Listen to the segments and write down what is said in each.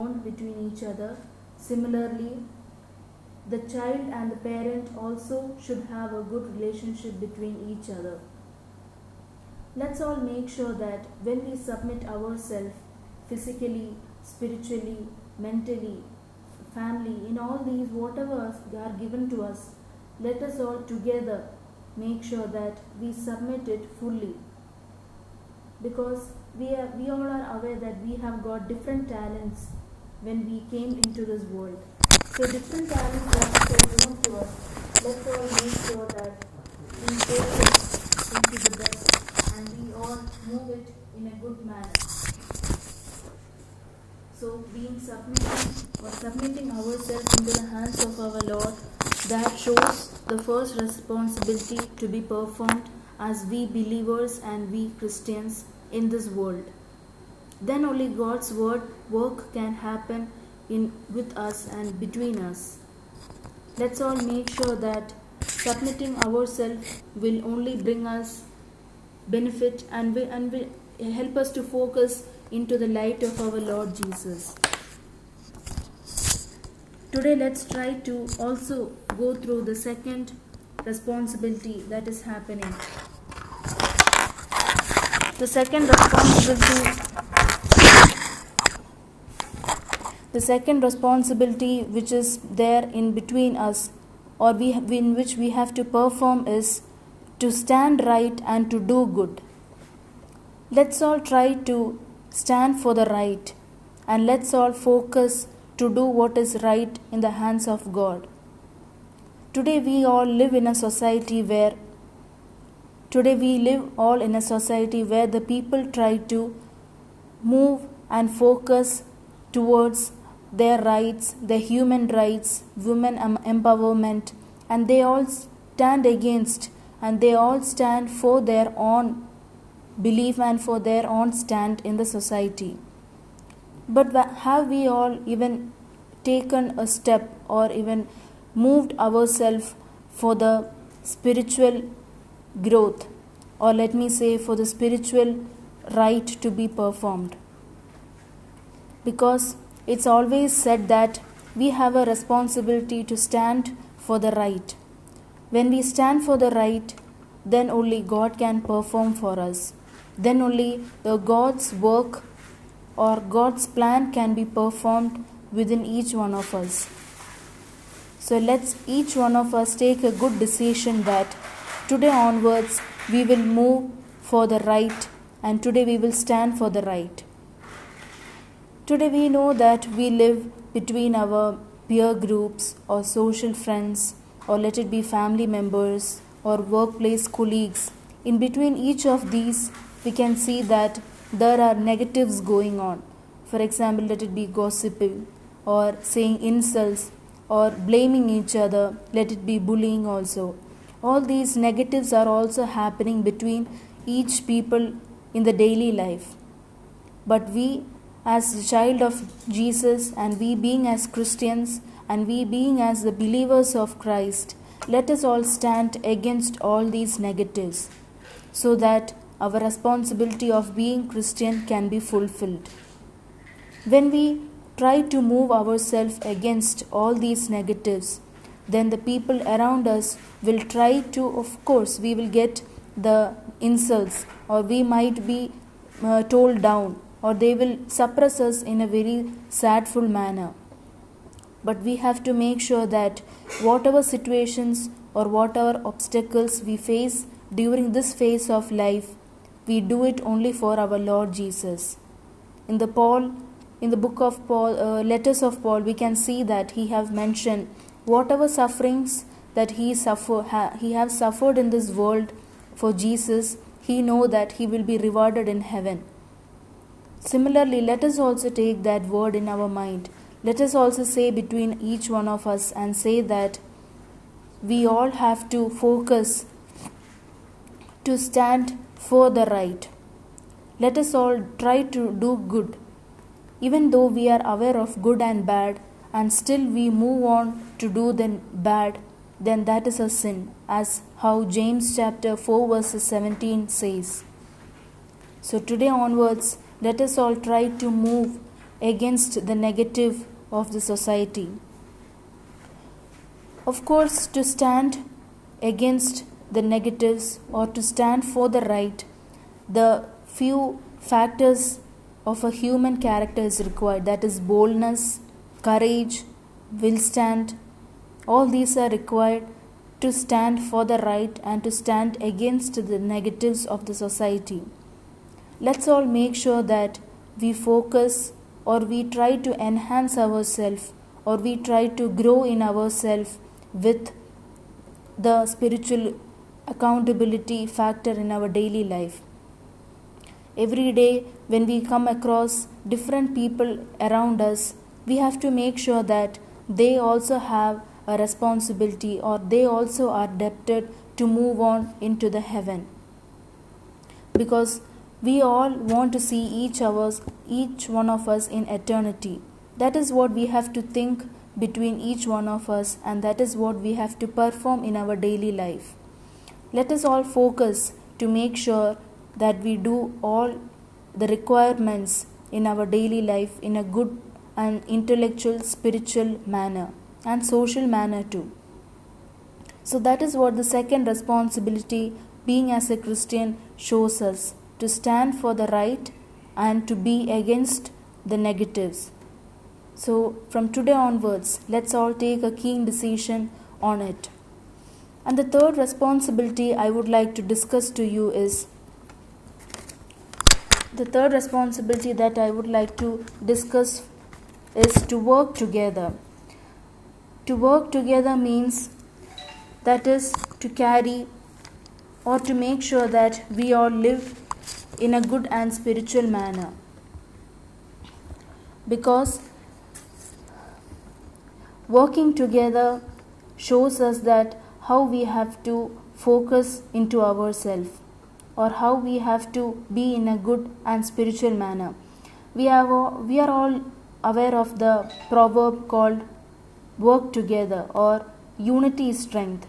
bond between each other. Similarly, the child and the parent also should have a good relationship between each other. Let's all make sure that when we submit ourselves physically, spiritually, mentally, family, in all these, whatever are given to us, let us all together make sure that we submit it fully. Because we all are aware that we have got different talents when we came into this world. So different talents that are given to us. Let's all make sure that we take it into the best and we all move it in a good manner. So being submitting ourselves into the hands of our Lord, that shows the first responsibility to be performed as we believers and we Christians in this world. Then only God's work can happen with us and between us. Let's all make sure that submitting ourselves will only bring us benefit and will help us to focus into the light of our Lord Jesus. Today let's try to also go through the second responsibility that is happening. The second responsibility which is there in between us or in which we have to perform is to stand right and to do good. Let's all try to stand for the right and let's all focus to do what is right in the hands of God. Today we all live in a society where the people try to move and focus towards their rights, their human rights, women empowerment, and they all stand against and they all stand for their own belief and for their own stand in the society. But have we all even taken a step or even moved ourselves for the spiritual growth, or let me say for the spiritual right to be performed? Because it's always said that we have a responsibility to stand for the right. When we stand for the right, then only God can perform for us. Then only God's work or God's plan can be performed within each one of us. So let's each one of us take a good decision that today onwards we will move for the right and today we will stand for the right. Today we know that we live between our peer groups or social friends or let it be family members or workplace colleagues. In between each of these we can see that there are negatives going on. For example, let it be gossiping or saying insults or blaming each other, let it be bullying also. All these negatives are also happening between each people in the daily life. But we as the child of Jesus and we being as Christians and we being as the believers of Christ, let us all stand against all these negatives so that our responsibility of being Christian can be fulfilled. When we try to move ourselves against all these negatives, then the people around us will try to, of course, we will get the insults or we might be told down or they will suppress us in a very sadful manner. But we have to make sure that whatever situations or whatever obstacles we face during this phase of life, we do it only for our Lord Jesus. In the book of Paul, letters of Paul, we can see that he have mentioned whatever sufferings that he have suffered in this world for Jesus, he know that he will be rewarded in heaven. Similarly, let us also take that word in our mind. Let us also say between each one of us and say that we all have to focus to stand for the right. Let us all try to do good. Even though we are aware of good and bad and still we move on to do the bad, then that is a sin, as how James chapter 4 verse 17 says. So today onwards, let us all try to move against the negative of the society. Of course, to stand against the negatives or to stand for the right, the few factors of a human character is required. That is boldness, courage, will stand. All these are required to stand for the right and to stand against the negatives of the society. Let's all make sure that we focus or we try to enhance ourselves or we try to grow in ourselves with the spiritual accountability factor in our daily life. Every day when we come across different people around us, we have to make sure that they also have a responsibility or they also are debted to move on into the heaven. Because we all want to see each one of us in eternity. That is what we have to think between each one of us, and that is what we have to perform in our daily life. Let us all focus to make sure that we do all the requirements in our daily life in a good and intellectual, spiritual manner and social manner too. So that is what the second responsibility being as a Christian shows us, to stand for the right and to be against the negatives. So from today onwards, let's all take a keen decision on it. And the third responsibility I would like to discuss to you is to work together. To work together means that is to carry or to make sure that we all live in a good and spiritual manner. Because working together shows us that how we have to focus into ourselves or how we have to be in a good and spiritual manner. We are all aware of the proverb called work together or unity is strength.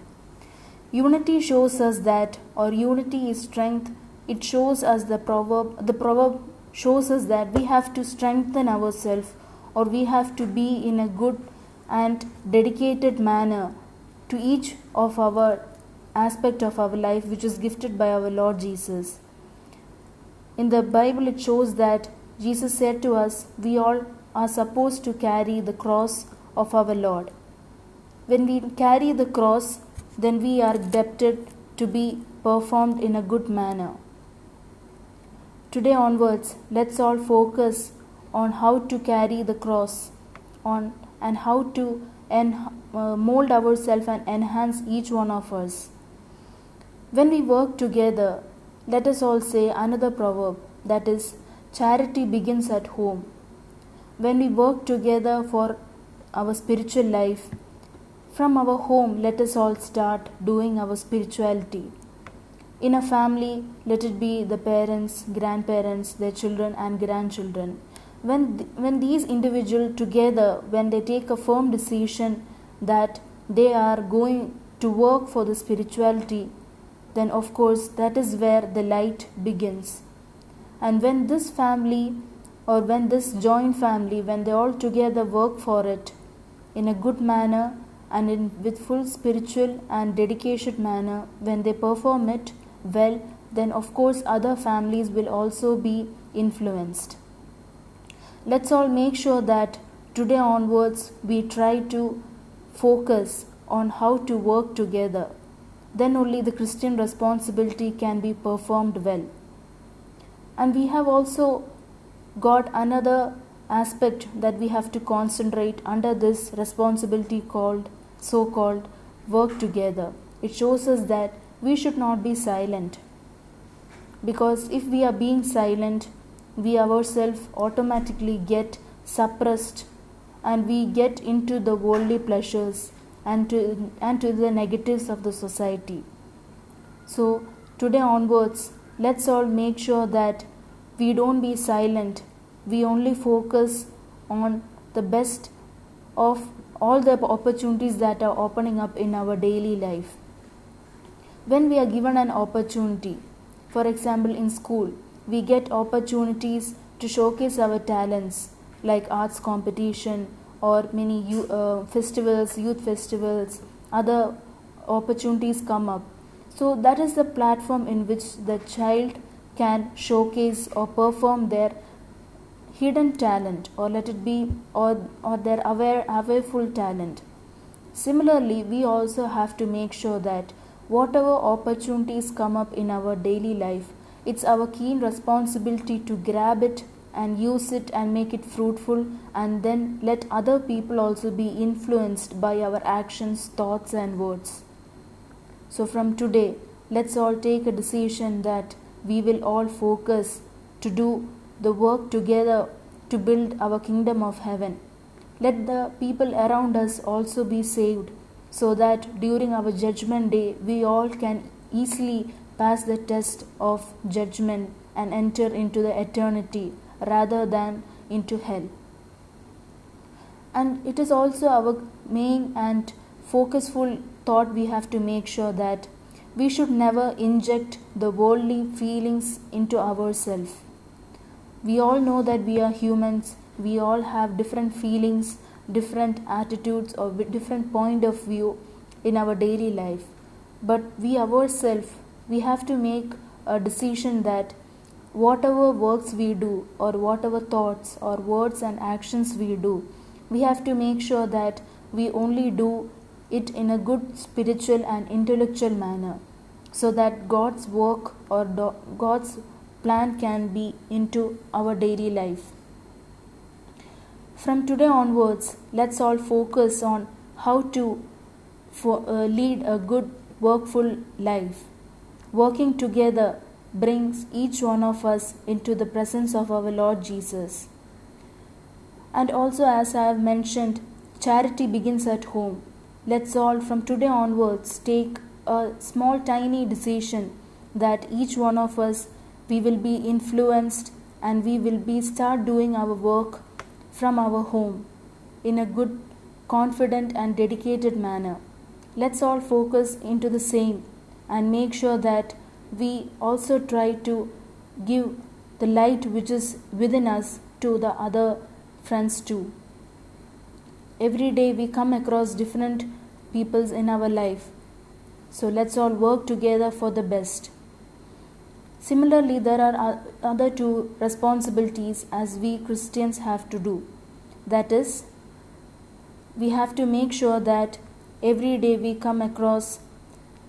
Unity shows us that, or unity is strength. It shows us the proverb shows us that we have to strengthen ourselves or we have to be in a good and dedicated manner to each of our aspect of our life which is gifted by our Lord Jesus. In the Bible it shows that Jesus said to us, we all are supposed to carry the cross of our Lord. When we carry the cross, then we are debted to be performed in a good manner. Today onwards, let's all focus on how to carry the cross and how to mold ourselves and enhance each one of us. When we work together, let us all say another proverb, that is, charity begins at home. When we work together for our spiritual life, from our home, let us all start doing our spirituality. In a family, let it be the parents, grandparents, their children and grandchildren. When these individuals together, when they take a firm decision that they are going to work for the spirituality, then of course that is where the light begins. And when this family or when this joint family, when they all together work for it in a good manner and with full spiritual and dedication manner, when they perform it well, then of course other families will also be influenced. Let's all make sure that today onwards we try to focus on how to work together. Then only the Christian responsibility can be performed well. And we have also got another aspect that we have to concentrate under this responsibility called so-called work together. It shows us that we should not be silent, because if we are being silent, we ourselves automatically get suppressed and we get into the worldly pleasures and to the negatives of the society. So today onwards, let's all make sure that we don't be silent. We only focus on the best of all the opportunities that are opening up in our daily life. When we are given an opportunity, for example in school, we get opportunities to showcase our talents, like arts competition or many festivals, youth festivals, other opportunities come up. So that is the platform in which the child can showcase or perform their hidden talent, or let it be, or their awareful talent. Similarly, we also have to make sure that whatever opportunities come up in our daily life, it's our keen responsibility to grab it and use it and make it fruitful, and then let other people also be influenced by our actions, thoughts, and words. So, from today, let's all take a decision that we will all focus to do the work together to build our kingdom of heaven. Let the people around us also be saved, so that during our judgment day we all can easily pass the test of judgment and enter into the eternity rather than into hell. And it is also our main and focusful thought we have to make sure that we should never inject the worldly feelings into ourselves. We all know that we are humans, we all have different feelings, different attitudes, or different point of view in our daily life. But we ourselves, we have to make a decision that whatever works we do, or whatever thoughts or words and actions we do, we have to make sure that we only do it in a good spiritual and intellectual manner, so that God's work or God's plan can be into our daily life. From today onwards, let's all focus on how to lead a good, workful life. Working together brings each one of us into the presence of our Lord Jesus. And also, as I have mentioned, charity begins at home. Let's all from today onwards take a small tiny decision that each one of us, we will be influenced and we will be start doing our work from our home in a good, confident and dedicated manner. Let's all focus into the same and make sure that we also try to give the light which is within us to the other friends too. Every day we come across different peoples in our life. So let's all work together for the best. Similarly, there are other two responsibilities as we Christians have to do. That is, we have to make sure that every day we come across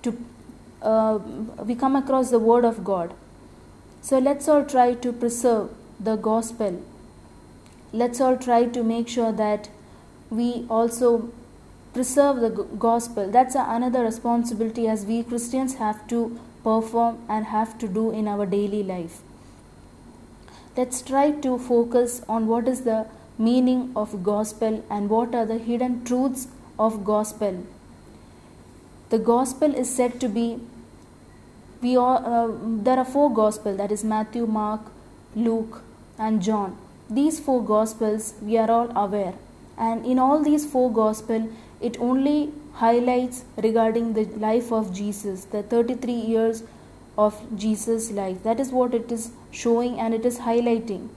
the Word of God. So let's all try to preserve the gospel. Let's all try to make sure that we also preserve the gospel. That's another responsibility as we Christians have to perform and have to do in our daily life. Let's try to focus on what is the meaning of gospel and what are the hidden truths of gospel. The gospel is said to be, there are four gospels, that is Matthew, Mark, Luke and John. These four gospels we are all aware, and in all these four gospels it only highlights regarding the life of Jesus, the 33 years of Jesus' life. That is what it is showing and it is highlighting.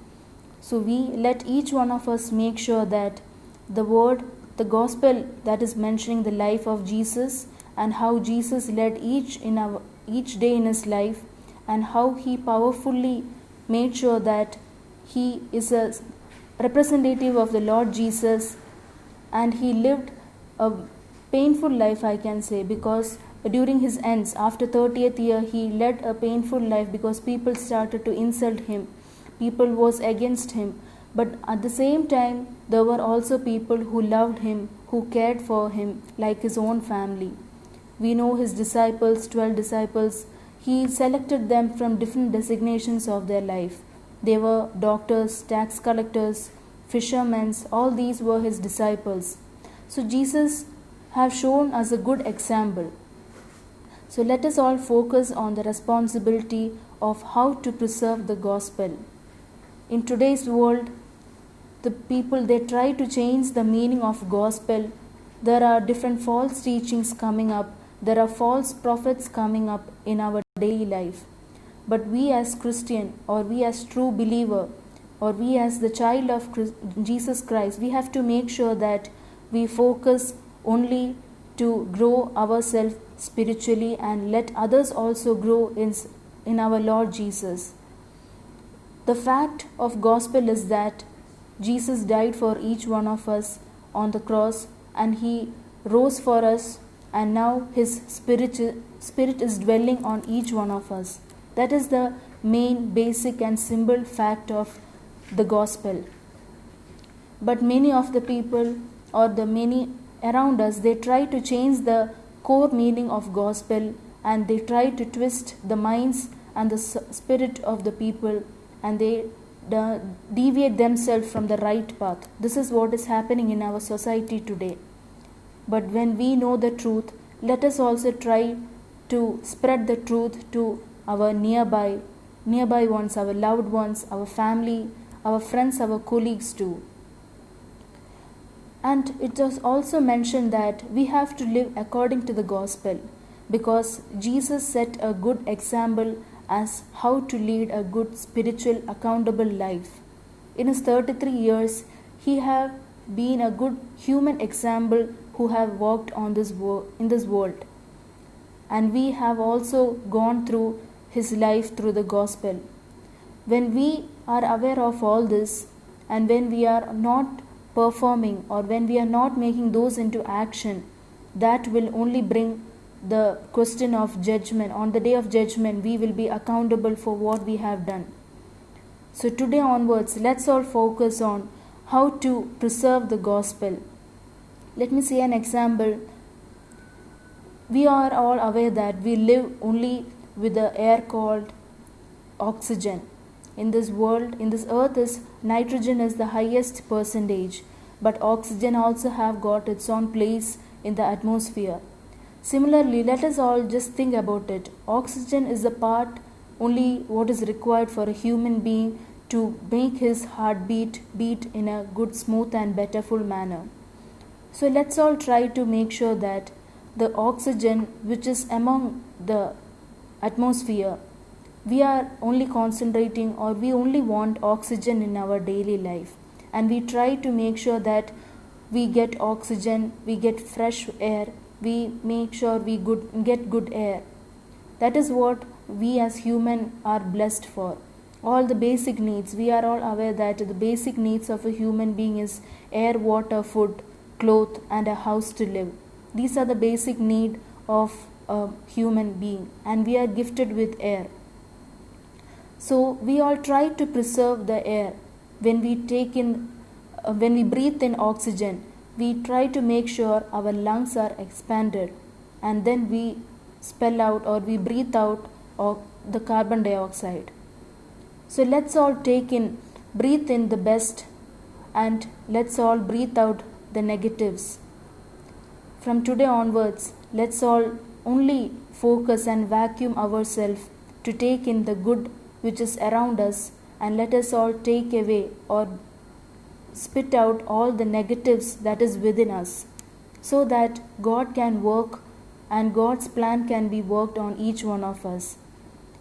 So we let each one of us make sure that the word, the gospel that is mentioning the life of Jesus and how Jesus led each day in his life, and how he powerfully made sure that he is a representative of the Lord Jesus, and he lived a painful life, I can say, because during his ends, after 30th year, he led a painful life because people started to insult him. People was against him. But at the same time, there were also people who loved him, who cared for him like his own family. We know his disciples, 12 disciples, he selected them from different designations of their life. They were doctors, tax collectors, fishermen, all these were his disciples. So Jesus have shown us a good example. So let us all focus on the responsibility of how to preserve the gospel. In today's world, the people, they try to change the meaning of gospel. There are different false teachings coming up. There are false prophets coming up in our daily life. But we as Christian, or we as true believer, or we as the child of Jesus Christ, we have to make sure that we focus only to grow ourselves spiritually and let others also grow in our Lord Jesus. The fact of gospel is that Jesus died for each one of us on the cross, and He rose for us, and now His Spirit is dwelling on each one of us. That is the main, basic and simple fact of the gospel. But many of the people or the many around us, they try to change the core meaning of gospel, and they try to twist the minds and the spirit of the people, and they deviate themselves from the right path. This is what is happening in our society today. But when we know the truth, let us also try to spread the truth to our nearby ones, our loved ones, our family, our friends, our colleagues too. And it was also mentioned that we have to live according to the gospel, because Jesus set a good example as how to lead a good spiritual accountable life. In his 33 years, he have been a good human example who have walked on in this world. And we have also gone through his life through the gospel. When we are aware of all this, and when we are not performing, or when we are not making those into action, that will only bring the question of judgment. On the day of judgment, we will be accountable for what we have done. So today onwards, let's all focus on how to preserve the gospel. Let me say an example. We are all aware that we live only with the air called oxygen. In this world, in this earth, nitrogen is the highest percentage, but oxygen also have got its own place in the atmosphere. Similarly, let us all just think about it. Oxygen is the part only what is required for a human being to make his heartbeat beat in a good, smooth and betterful manner. So let's all try to make sure that the oxygen which is among the atmosphere, we are only concentrating, or we only want oxygen in our daily life, and we try to make sure that we get oxygen, we get fresh air, we make sure we get good air. That is what we as human are blessed for. All the basic needs, we are all aware that the basic needs of a human being is air, water, food, cloth and a house to live. These are the basic need of a human being, and we are gifted with air. So we all try to preserve the air. When we breathe in oxygen, we try to make sure our lungs are expanded, and then we spell out, or we breathe out of the carbon dioxide. So let's all breathe in the best, and let's all breathe out the negatives. From today onwards, let's all only focus and vacuum ourselves to take in the good which is around us, and let us all take away or spit out all the negatives that is within us, so that God can work and God's plan can be worked on each one of us.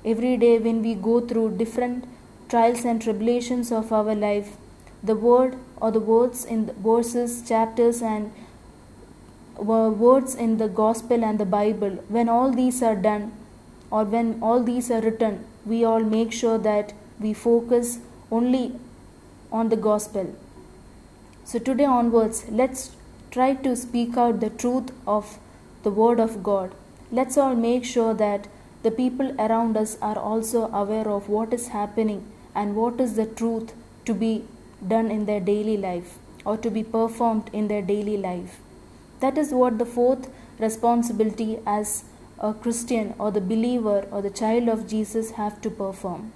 Every day when we go through different trials and tribulations of our life, the word or the words in the verses, chapters and words in the gospel and the Bible, when all these are done, or when all these are written, we all make sure that we focus only on the gospel. So today onwards, let's try to speak out the truth of the word of God. Let's all make sure that the people around us are also aware of what is happening and what is the truth to be done in their daily life, or to be performed in their daily life. That is what the fourth responsibility as a Christian or the believer or the child of Jesus have to perform.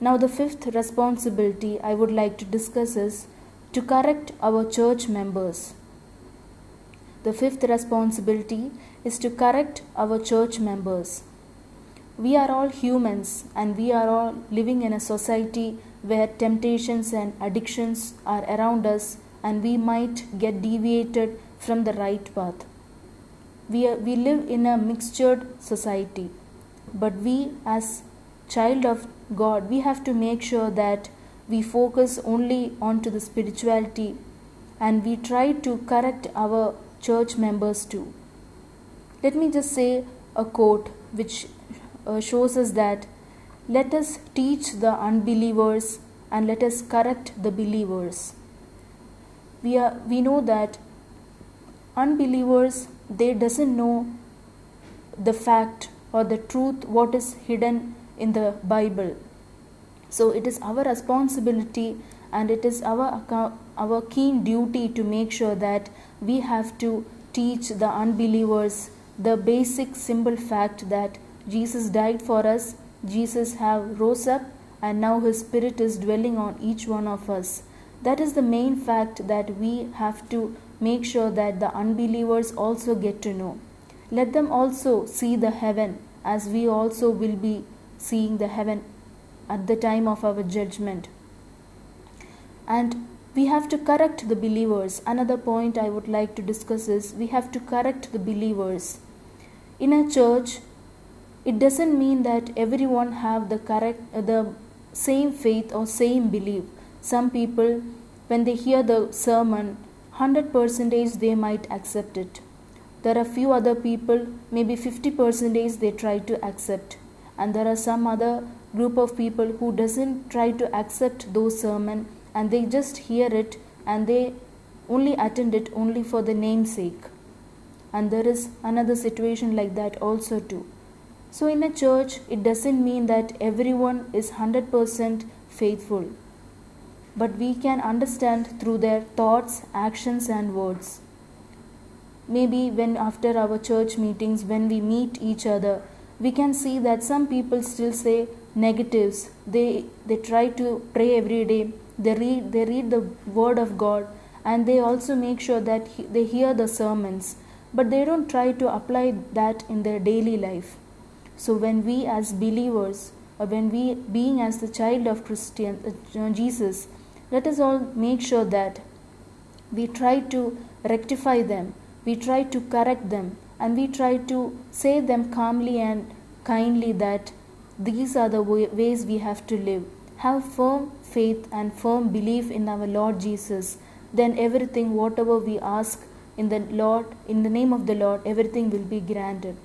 Now the fifth responsibility I would like to discuss is to correct our church members. The fifth responsibility is to correct our church members. We are all humans, and we are all living in a society where temptations and addictions are around us, and we might get deviated from the right path. We live in a mixtured society, but we as child of God, we have to make sure that we focus only onto the spirituality and we try to correct our church members too. Let me just say a quote which shows us that let us teach the unbelievers and let us correct the believers. We know that unbelievers, they doesn't know the fact or the truth what is hidden in the Bible. So it is our responsibility and it is our keen duty to make sure that we have to teach the unbelievers the basic simple fact that Jesus died for us, Jesus have rose up, and now his spirit is dwelling on each one of us. That is the main fact that we have to make sure that the unbelievers also get to know. Let them also see the heaven as we also will be seeing the heaven at the time of our judgment. And we have to correct the believers. Another point I would like to discuss is we have to correct the believers. In a church, it doesn't mean that everyone have the same faith or same belief. Some people, when they hear the sermon, 100% they might accept it. There are few other people, maybe 50% they try to accept. And there are some other group of people who doesn't try to accept those sermon and they just hear it and they only attend it only for the namesake. And there is another situation like that also too. So in a church, it doesn't mean that everyone is 100% faithful. But we can understand through their thoughts, actions and words. Maybe when after our church meetings, when we meet each other, we can see that some people still say negatives. They try to pray every day. They read the word of God and they also make sure that they hear the sermons. But they don't try to apply that in their daily life. So when we as believers, or when we being as the child of Jesus, let us all make sure that we try to rectify them, we try to correct them, and we try to say them calmly and kindly that these are the ways we have to live. Have firm faith and firm belief in our Lord Jesus. Then everything, whatever we ask in the name of the Lord, everything will be granted.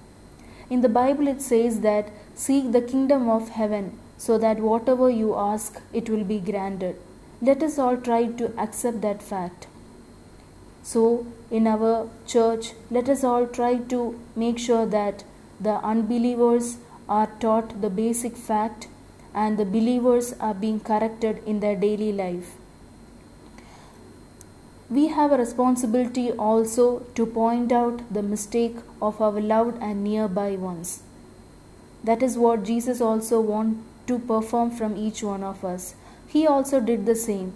In the Bible it says that seek the kingdom of heaven so that whatever you ask, it will be granted. Let us all try to accept that fact. So in our church, let us all try to make sure that the unbelievers are taught the basic fact and the believers are being corrected in their daily life. We have a responsibility also to point out the mistake of our loved and nearby ones. That is what Jesus also wants to perform from each one of us. He also did the same.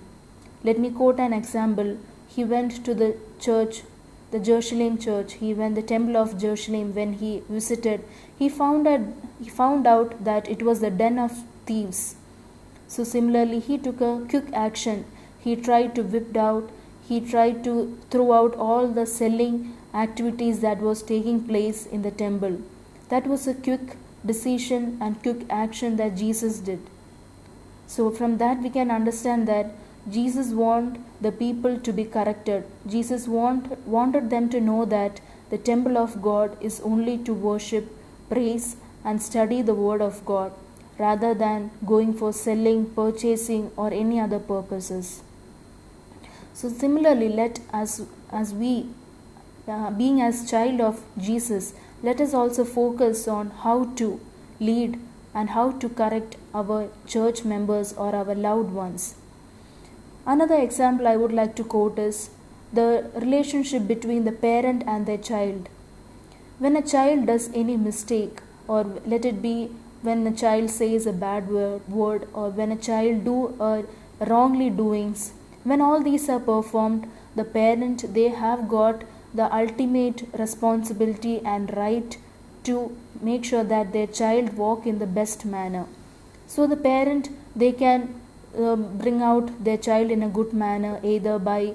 Let me quote an example. He went to the church, the Jerusalem church. He went the temple of Jerusalem. When he visited, he found out that it was the den of thieves. So similarly, he took a quick action. He tried to whip out. He tried to throw out all the selling activities that was taking place in the temple. That was a quick decision and quick action that Jesus did. So from that we can understand that Jesus wanted the people to be corrected. Jesus wanted them to know that the temple of God is only to worship, praise and study the word of God rather than going for selling, purchasing or any other purposes. So similarly, let us, as we, being as child of Jesus, let us also focus on how to lead and how to correct our church members or our loved ones. Another example I would like to quote is the relationship between the parent and their child. When a child does any mistake, or let it be when a child says a bad word or when a child do wrongly doings, when all these are performed, the parent, they have got the ultimate responsibility and right to make sure that their child walk in the best manner. So the parent, they can bring out their child in a good manner, either by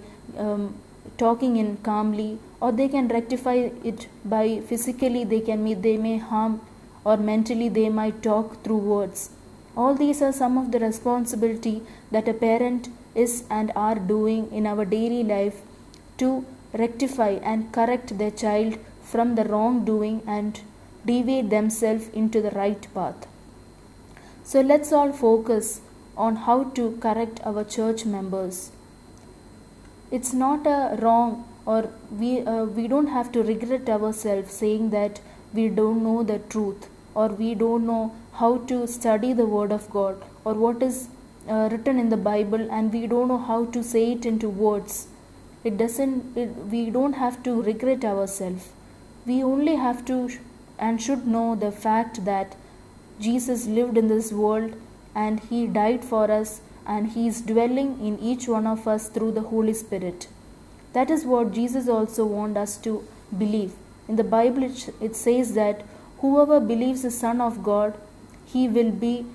talking in calmly, or they can rectify it by physically they may harm, or mentally they might talk through words. All these are some of the responsibility that a parent is and are doing in our daily life to rectify and correct their child from the wrongdoing and deviate themselves into the right path. So let's all focus on how to correct our church members. It's not a wrong, or we don't have to regret ourselves saying that we don't know the truth, or we don't know how to study the word of God, or what is written in the Bible, and we don't know how to say it into words. We don't have to regret ourselves. We only have to and should know the fact that Jesus lived in this world and He died for us, and He is dwelling in each one of us through the Holy Spirit. That is what Jesus also wants us to believe. In the Bible it says that whoever believes the Son of God, he will be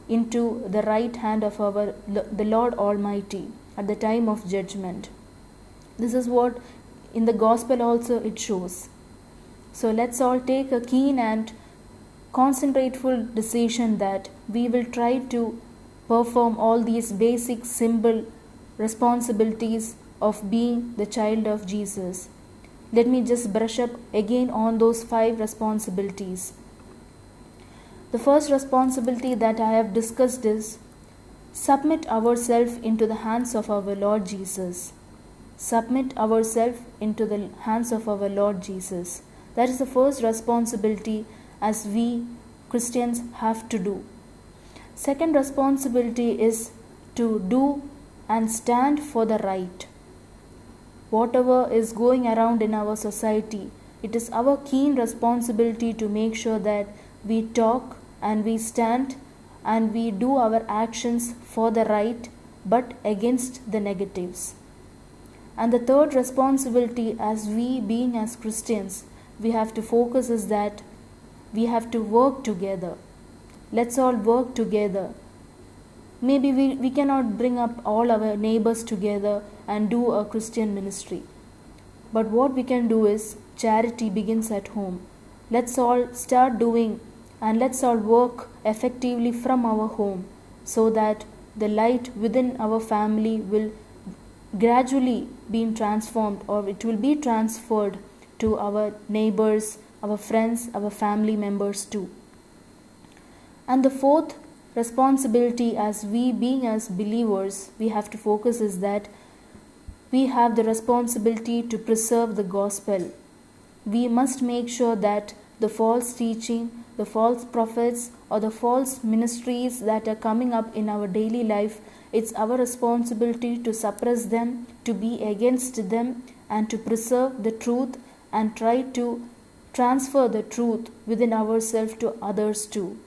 into the right hand of the Lord Almighty at the time of judgment. This is what in the Gospel also it shows. So let's all take a keen and concentrateful decision that we will try to perform all these basic simple responsibilities of being the child of Jesus. Let me just brush up again on those 5 responsibilities. The first responsibility that I have discussed is submit ourselves into the hands of our Lord Jesus. Submit ourselves into the hands of our Lord Jesus. That is the first responsibility as we Christians have to do. Second responsibility is to do and stand for the right. Whatever is going around in our society, it is our keen responsibility to make sure that we talk and we stand and we do our actions for the right but against the negatives. And the third responsibility as we being as Christians, we have to focus is that we have to work together. Let's all work together. Maybe we cannot bring up all our neighbors together and do a Christian ministry. But what we can do is charity begins at home. Let's all start doing and let's all work effectively from our home so that the light within our family will gradually be transformed, or it will be transferred to our neighbors, our friends, our family members too. And the fourth responsibility as we being as believers, we have to focus is that we have the responsibility to preserve the gospel. We must make sure that the false teaching, the false prophets, or the false ministries that are coming up in our daily life, it's our responsibility to suppress them, to be against them, and to preserve the truth and try to transfer the truth within ourselves to others too.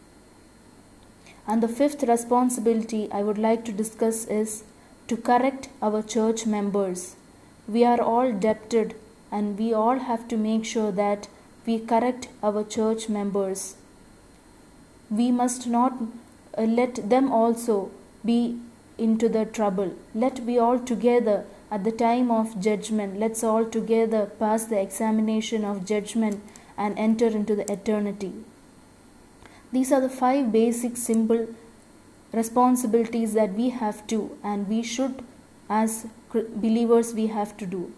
And the fifth responsibility I would like to discuss is to correct our church members. We are all debted and we all have to make sure that we correct our church members. We must not let them also be into the trouble. Let we all together at the time of judgment, let's all together pass the examination of judgment and enter into the eternity. These are the 5 basic simple responsibilities that we have to and we should as believers we have to do.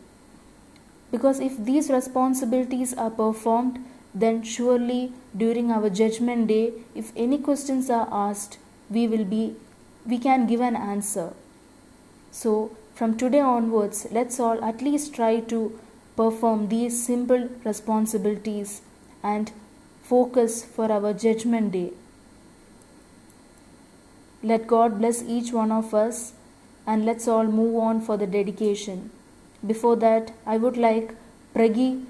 Because if these responsibilities are performed, then surely during our judgment day, if any questions are asked, we can give an answer. So from today onwards, let's all at least try to perform these simple responsibilities and focus for our judgment day. Let God bless each one of us, and let's all move on for the dedication. Before that, I would like Pragi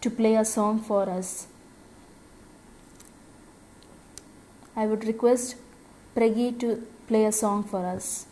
to play a song for us. I would request Pragi to play a song for us.